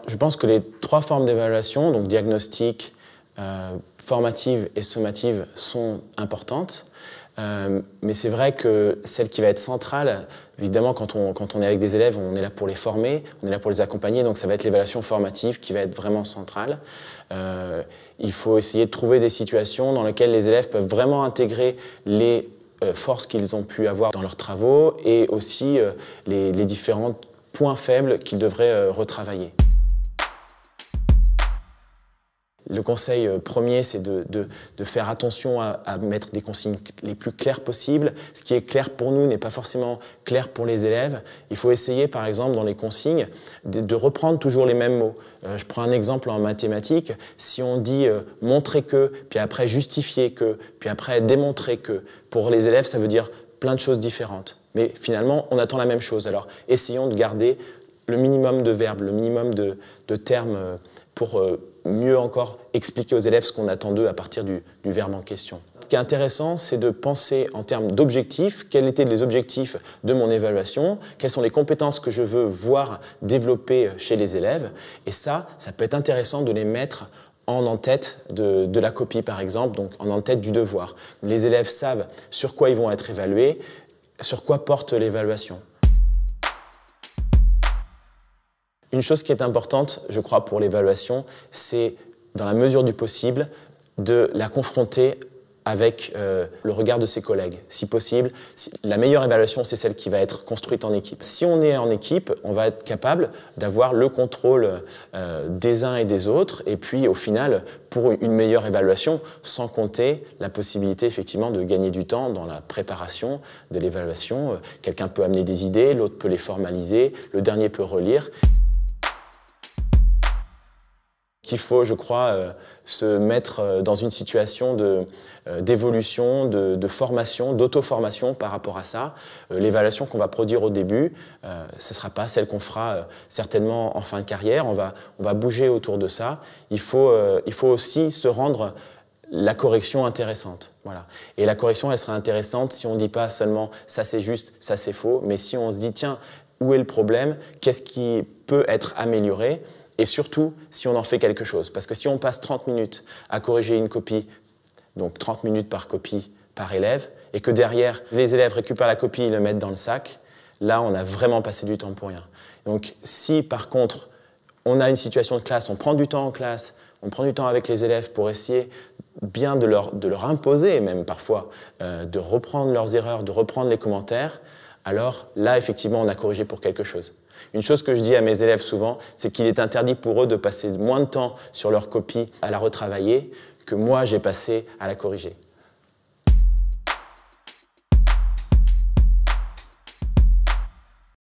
Je pense que les trois formes d'évaluation, donc diagnostic, formative et sommative, sont importantes. Mais c'est vrai que celle qui va être centrale, évidemment, quand on est avec des élèves, on est là pour les former, on est là pour les accompagner, donc ça va être l'évaluation formative qui va être vraiment centrale. Il faut essayer de trouver des situations dans lesquelles les élèves peuvent vraiment intégrer les forces qu'ils ont pu avoir dans leurs travaux et aussi les différents points faibles qu'ils devraient retravailler. Le conseil premier, c'est de faire attention à mettre des consignes les plus claires possibles. Ce qui est clair pour nous n'est pas forcément clair pour les élèves. Il faut essayer, par exemple, dans les consignes, de reprendre toujours les mêmes mots. Je prends un exemple en mathématiques. Si on dit « montrer que », puis après « justifier que », puis après « démontrer que », pour les élèves, ça veut dire plein de choses différentes. Mais finalement, on attend la même chose. Alors, essayons de garder le minimum de verbes, le minimum de termes pour mieux encore expliquer aux élèves ce qu'on attend d'eux à partir du verbe en question. Ce qui est intéressant, c'est de penser en termes d'objectifs. Quels étaient les objectifs de mon évaluation? Quelles sont les compétences que je veux voir développer chez les élèves? Et ça peut être intéressant de les mettre en en-tête de la copie, par exemple, donc en en-tête du devoir. Les élèves savent sur quoi ils vont être évalués, sur quoi porte l'évaluation. Une chose qui est importante, je crois, pour l'évaluation, c'est, dans la mesure du possible, de la confronter avec le regard de ses collègues. Si possible, la meilleure évaluation, c'est celle qui va être construite en équipe. Si on est en équipe, on va être capable d'avoir le contrôle des uns et des autres, et puis au final, pour une meilleure évaluation, sans compter la possibilité effectivement de gagner du temps dans la préparation de l'évaluation. Quelqu'un peut amener des idées, l'autre peut les formaliser, le dernier peut relire. Qu'il faut, je crois, se mettre dans une situation d'évolution, de formation, d'auto-formation par rapport à ça. L'évaluation qu'on va produire au début, ce ne sera pas celle qu'on fera certainement en fin de carrière. On va bouger autour de ça. Il faut aussi se rendre la correction intéressante. Voilà. Et la correction, elle sera intéressante si on ne dit pas seulement « ça c'est juste, ça c'est faux », mais si on se dit « tiens, où est le problème? Qu'est-ce qui peut être amélioré ?» Et surtout, si on en fait quelque chose. Parce que si on passe 30 minutes à corriger une copie, donc 30 minutes par copie par élève, et que derrière, les élèves récupèrent la copie et le mettent dans le sac, là, on a vraiment passé du temps pour rien. Donc si, par contre, on a une situation de classe, on prend du temps en classe, on prend du temps avec les élèves pour essayer bien de leur imposer, même parfois, de reprendre leurs erreurs, de reprendre les commentaires, alors là, effectivement, on a corrigé pour quelque chose. Une chose que je dis à mes élèves souvent, c'est qu'il est interdit pour eux de passer moins de temps sur leur copie à la retravailler que moi j'ai passé à la corriger.